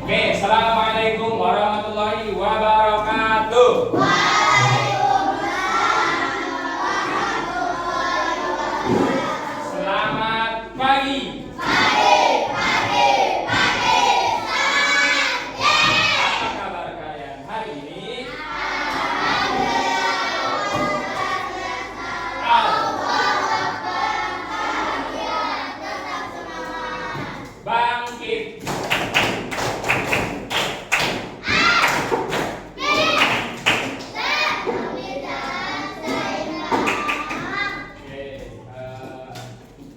Oke, assalamualaikum warahmatullahi wabarakatuh. Selamat pagi. Apa kabar kalian hari ini? Bangkit.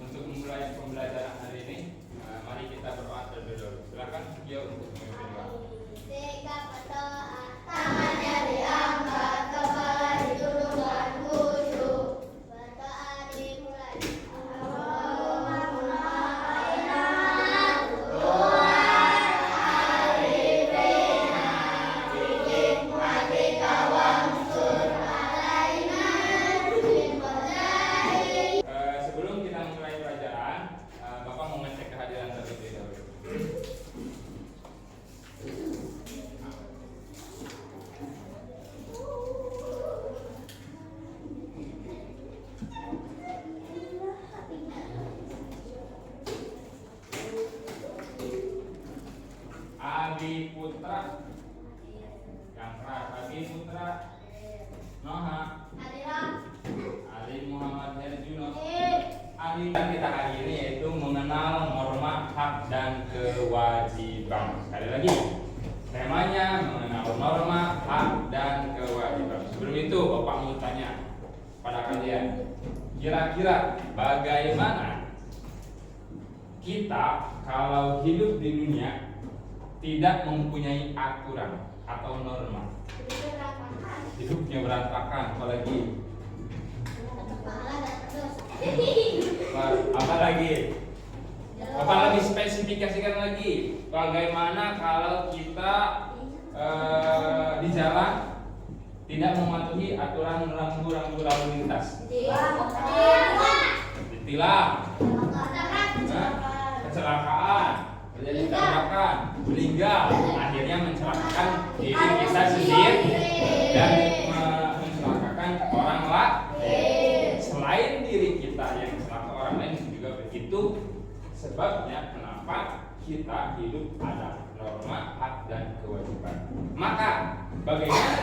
Untuk memulai pembelajaran hari ini, mari kita berdoa terlebih dahulu. Silakan beliau untuk memimpin doa. Tangannya diangkat, kepala ditundukkan, khusyuk. Berdoa dimulai. Allahumma inna arifina bihikmatika wansur alaina min fadlika. Sebelum kita mulai pelajaran, Bapak mau ngecek kehadiran terlebih dahulu. Abi Putra, yang keras. Abi Putra, Noha, Ali Muhammad Herjuno. Ahli kita hari ini yaitu mengenal norma hak dan kewajiban. Sekali lagi, temanya mengenal norma hak dan kewajiban. Sebelum itu, Bapak mau tanya pada kalian, kira-kira bagaimana kita kalau hidup di dunia tidak mempunyai aturan atau norma? Hidupnya berantakan, apalagi apa lagi? Bapak lebih spesifikasikan lagi, bagaimana kalau kita di jalan tidak mematuhi aturan rambu-rambu lalu lintas? Ditilang, kecelakaan, terjadi tabrakan, meninggal, akhirnya mencelakakan diri kita sendiri dan mencelakakan orang lain. Selain diri kita yang celaka orang lain juga begitu. Sebabnya kenapa kita hidup ada norma hak dan kewajiban. Maka bagaimana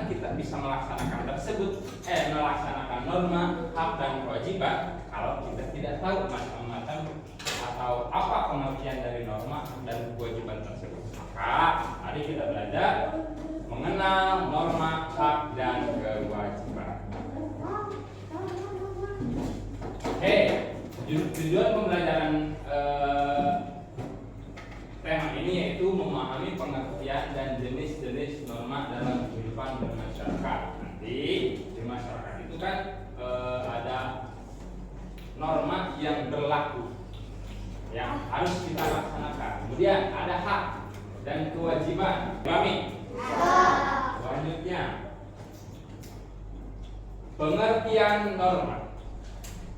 kita bisa melaksanakan melaksanakan norma hak dan kewajiban kalau kita tidak tahu macam-macam atau apa pengertian dari norma dan kewajiban tersebut. Maka mari kita belajar mengenal norma hak dan kewajiban. Oke, tujuan pembelajaran tema ini yaitu memahami pengertian dan jenis-jenis norma dalam kehidupan bermasyarakat. Nanti di masyarakat itu kan ada norma yang berlaku yang harus kita laksanakan. Kemudian ada hak dan kewajiban. Kami. Selanjutnya, pengertian norma.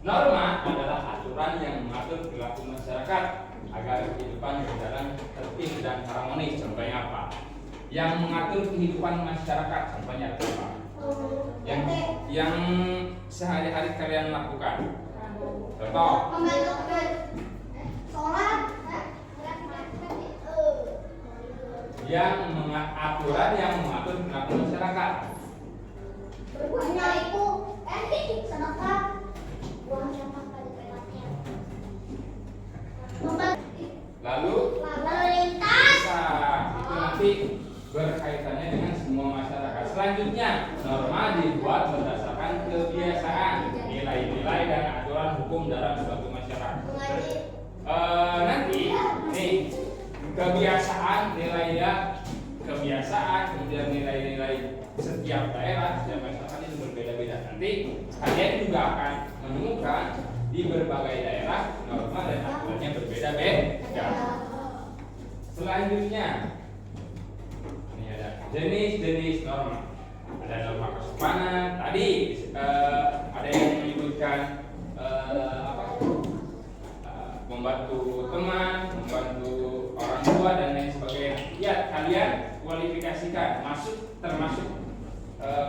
Norma adalah aturan yang mengatur perilaku masyarakat agar kehidupan berjalan tertib dan harmonis. Contohnya apa? Yang mengatur kehidupan masyarakat. Contohnya apa? Yang sehari-hari kalian lakukan. Contoh. Aturan yang mengatur perilaku masyarakat. Lalu lintas. Itu nanti berkaitannya dengan semua masyarakat. Selanjutnya, norma dibuat berdasarkan kebiasaan, nilai-nilai dan aturan hukum dalam suatu masyarakat. Nanti nih kebiasaan, kemudian nilai-nilai setiap daerah, setiap masyarakat itu berbeda-beda. Nanti kalian juga akan menemukan di berbagai daerah norma dan aturannya berbeda-beda. Selanjutnya, ini ada jenis-jenis norma. Ada norma kesopanan. Tadi ada yang menyebutkan membantu teman, membantu orang tua. kalian kualifikasikan termasuk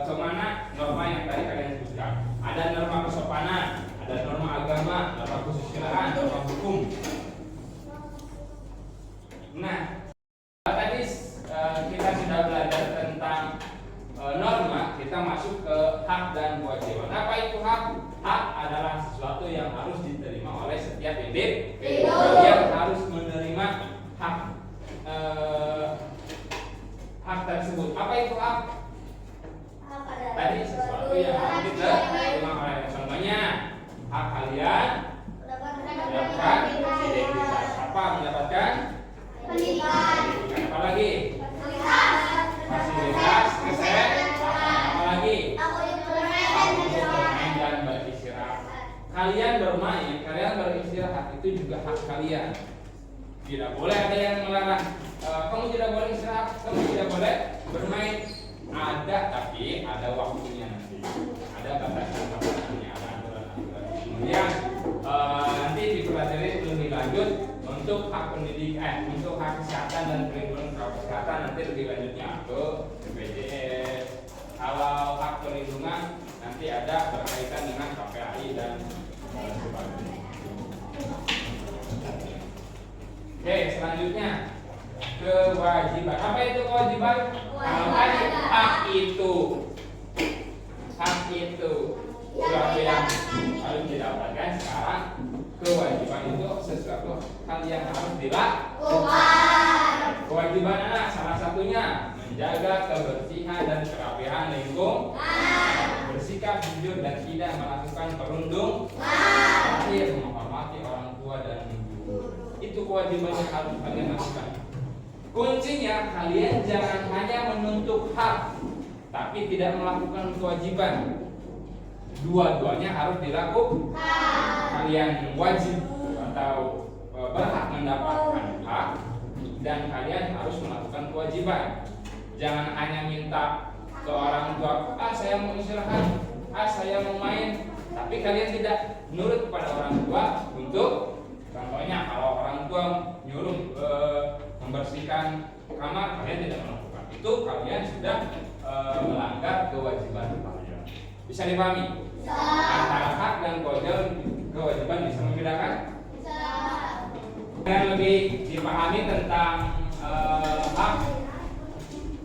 kemana norma yang tadi kalian sebutkan. Ada norma kesopanan, ada norma agama, norma kesusilaan, norma hukum. Nah, tadi kita sudah belajar tentang norma, kita masuk ke hak dan kewajiban. Apa itu hak? Hak adalah sesuatu yang harus diterima oleh setiap individu yang harus menerima hak tersebut. Apa itu hak? Tadi sesuatu yang harus diterima oleh, contohnya hak kalian mendapatkan identitas. Apa mendapatkan? Pendidikan. Apa lagi? Fasilitas kesehatan. Apa lagi? Bermain dan beristirahat. Kalian bermain, kalian beristirahat, itu juga hak kalian. Tidak boleh ada yang melarang. Kamu tidak boleh istirahat, kamu tidak boleh bermain. Ada, tapi ada waktunya nanti. Ada batasan-batasannya, ada aturan-aturan. Kemudian nanti dipelajari lebih lanjut untuk hak pendidikan, untuk hak kesehatan dan perlindungan kesehatan, nanti lebih lanjutnya ke BPJS. Kalau hak perlindungan nanti ada berkaitan dengan KPAI dan sebagainya. Oke, selanjutnya kewajiban. Apa itu kewajiban? Kalau tadi hak itu sesuatu yang harus didapatkan, sekarang kewajiban itu sesuatu hal yang harus dilakukan. Kewajiban anak salah satunya menjaga kebersihan dan kerapihan lingkungan, bersikap jujur dan tidak melakukan perundung, terakhir menghormati orang tua dan guru. Itu kewajiban yang harus kalian lakukan. Kuncinya kalian jangan hanya menuntut hak tapi tidak melakukan kewajiban. Dua-duanya harus dilakukan. Kalian wajib atau berhak mendapatkan hak dan kalian harus melakukan kewajiban. Jangan hanya minta ke orang tua, saya mau istirahat, saya mau main, tapi kalian tidak nurut kepada orang tua untuk, contohnya kalau orang tua nyuruh membersihkan kamar, kalian tidak melakukan itu, kalian sudah melanggar kewajiban kalian. Bisa dipahami? Antara hak dan kewajiban bisa membedakan? Yang lebih dipahami tentang hak,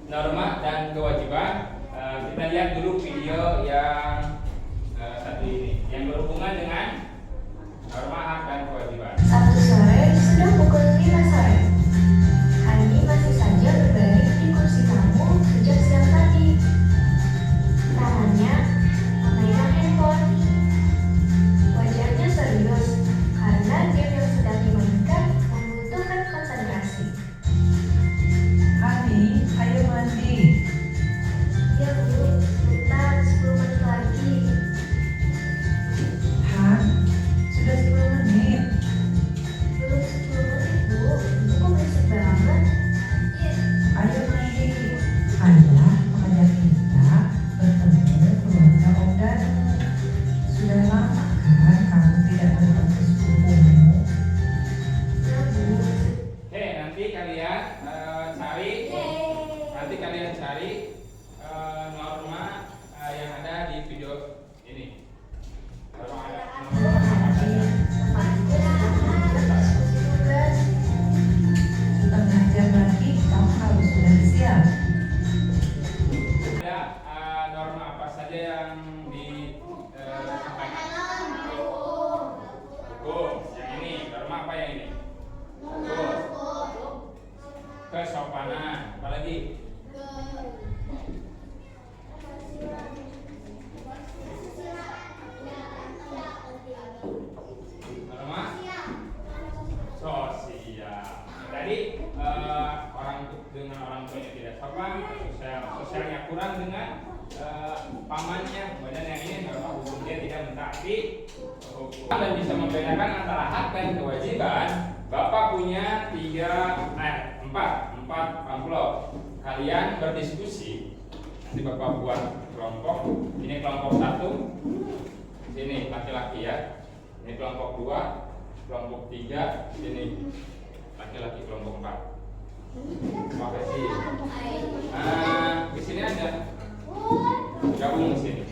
norma dan kewajiban, kita lihat dulu video yang satu ini yang berhubungan dengan norma, hak dan kewajiban. Sabtu sore sudah pukul 5 sore. Hani masih saja berbaring di kursi tamu sejak siang tadi. Tangannya memegang handphone. Wajahnya serius karena game yang sedang dimainkan membutuhkan konsentrasi. Hani, ayo mandi. Ya Bu, sebentar 10 menit lagi. Han, sudah 10 menit. Belum 10 menit Bu, itu kok berisik banget. Ayo mandi. Ayah mengajak kita bertemu keluarga Om Danu. Sudah lama kan kamu tidak bertemu sepupumu? Ya Bu. Oke, nanti kalian cari norma yang ada di video ini. Norma apa saja? Setengah jam lagi kamu harus sudah siap. Ada norma apa saja yang disampaikan? Hukum. Yang ini norma apa yang ini? Hukum. Kesopanan. Apalagi? Norma sosial. Tadi orang dengan orang tuanya tidak sopan, sosialnya kurang dengan pamannya. Kemudian yang ini norma hukum, dia tidak mentaati hukum. Dan bisa membedakan antara hak dan kewajiban. Bapak punya 4 amplop. Kalian berdiskusi. Nanti Bapak buat kelompok. Ini kelompok 1. Sini laki-laki ya. Ini kelompok 2, kelompok 3. Sini laki-laki kelompok 4. profesi. Di sini aja. Gabung di sini.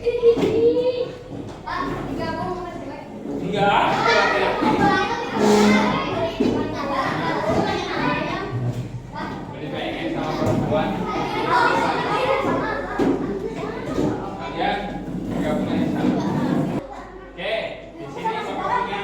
Pak, digabung sama cewek. Enggak. Lebih pengen sama perempuan. Kalian gabung aja sama. Oke, di sini Bapak punya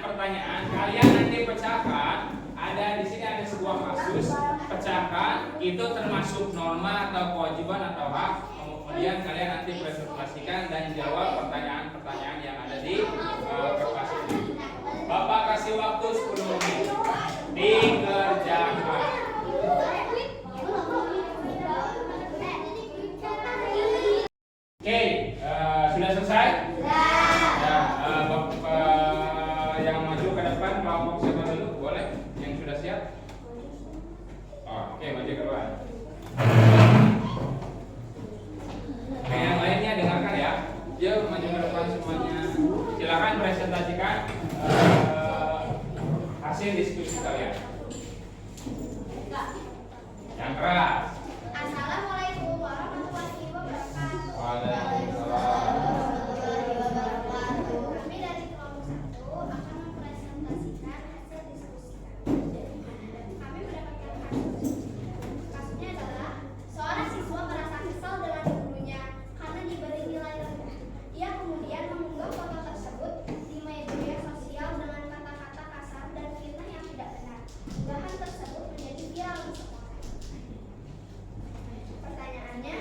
pertanyaan. Kalian nanti pecahkan. Ada di sini ada sebuah kasus. Pecahkan itu termasuk norma atau kewajiban atau hak. Kemudian kalian nanti presentasikan dan jawab pertanyaan-pertanyaan yang ada di kertas ini. Bapak kasih waktu 10 menit. Dikerjakan. Oke, sudah selesai? Ya, Bapak yang maju ke depan, kelompok siapa dulu? Boleh? Yang sudah siap? Oke, maju keluar. Yang lainnya dengarkan ya. Yuk maju ke depan semuanya. Silakan presentasikan hasil diskusi kalian. Yang keras. Assalamualaikum warahmatullahi wabarakatuh. Waalaikumsalam. Kami dari kelompok 1 akan mempresentasikan hasil diskusi kami. Kami mendapatkan kasus. Kasusnya adalah seorang siswa merasa kesal dengan gurunya karena diberi nilai rendah. Ia kemudian mengunggah foto tersebut di media sosial dengan kata-kata kasar dan fitnah yang tidak benar. Unggahan tersebut menjadi viral di sekolah. Pertanyaannya,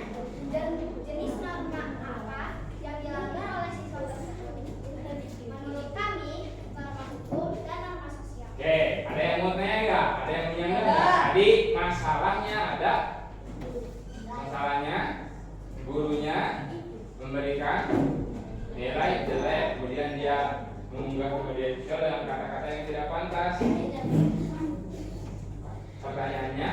dan jenis norma apa yang dilanggar oleh siswa tersebut? Menurut kami, norma hukum dan norma sosial. Oke, ada yang mau tanya nggak? Ada yang punya nggak? Tadi masalahnya gurunya memberikan nilai jelek, kemudian dia mengunggah ke media sosial dengan kata-kata yang tidak pantas. Pertanyaannya,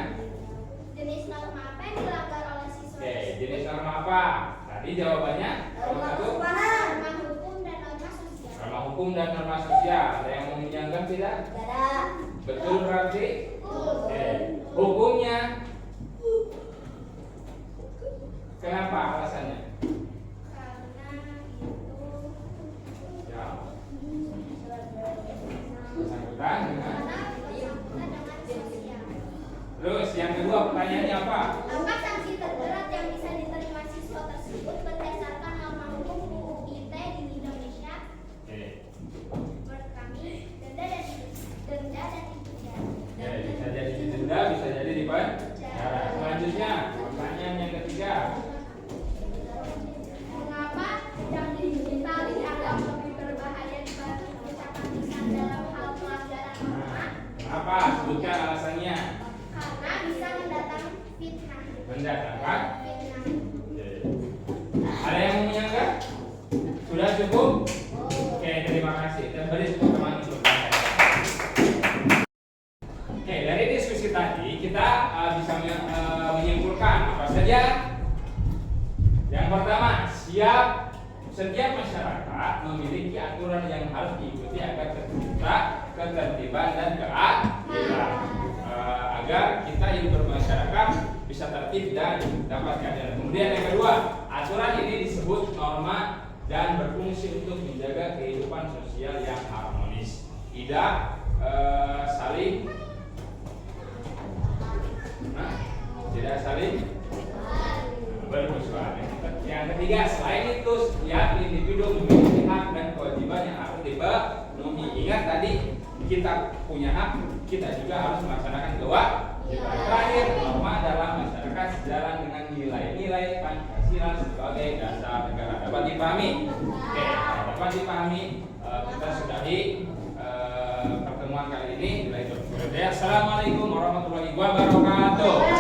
Jenis norma apa yang dilanggar oleh siswa? oke, jenis norma apa? Tadi jawabannya nomor 1, Norma hukum dan norma sosial. norma hukum dan norma sosial. Ada yang mau menyangka tidak? Betul berarti? Oke. Hukumnya kenapa alasannya? Karena Ya, bersangkutan dengan. bersangkutan dengan sosial. Terus yang kedua pertanyaannya apa? Apa sanksi terberat yang bisa diterima siswa tersebut berdasarkan norma hukum UU ITE di Indonesia? Oke. Menurut kami, denda dan dipenjara. Ya, bisa jadi didenda, bisa jadi dipenjara. Selanjutnya, pertanyaan yang ketiga. Mengapa yang digital dianggap lebih berbahaya dibanding ucapan lisan dalam hal pelanggaran norma? Kenapa? Sebutkan alasannya. Karena bisa mendatangkan fitnah. Mendatangkan. Fitnah. Ada yang mau menyangka? Sudah cukup? Oke, terima kasih. Dan beri tepuk tangan untuk saya. Oke, dari diskusi tadi kita bisa menyimpulkan apa saja. Yang pertama, setiap masyarakat memiliki aturan yang harus diikuti agar tercipta ketertiban dan keadilan. Agar kita hidup bermasyarakat bisa tertib dan dapat keadilan. Kemudian yang kedua, aturan ini disebut norma dan berfungsi untuk menjaga kehidupan sosial yang harmonis, tidak saling bermusuhan. Yang ketiga, selain itu setiap individu memiliki hak dan kewajiban yang harus dipenuhi. Ingat tadi kita punya hak, kita juga harus melaksanakan kewajiban. Terakhir, norma dalam masyarakat sejalan dengan nilai-nilai Pancasila sebagai dasar negara. Dapat dipahami? Oke, dapat dipahami. Kita sudahi pertemuan kali ini. Assalamualaikum warahmatullahi wabarakatuh.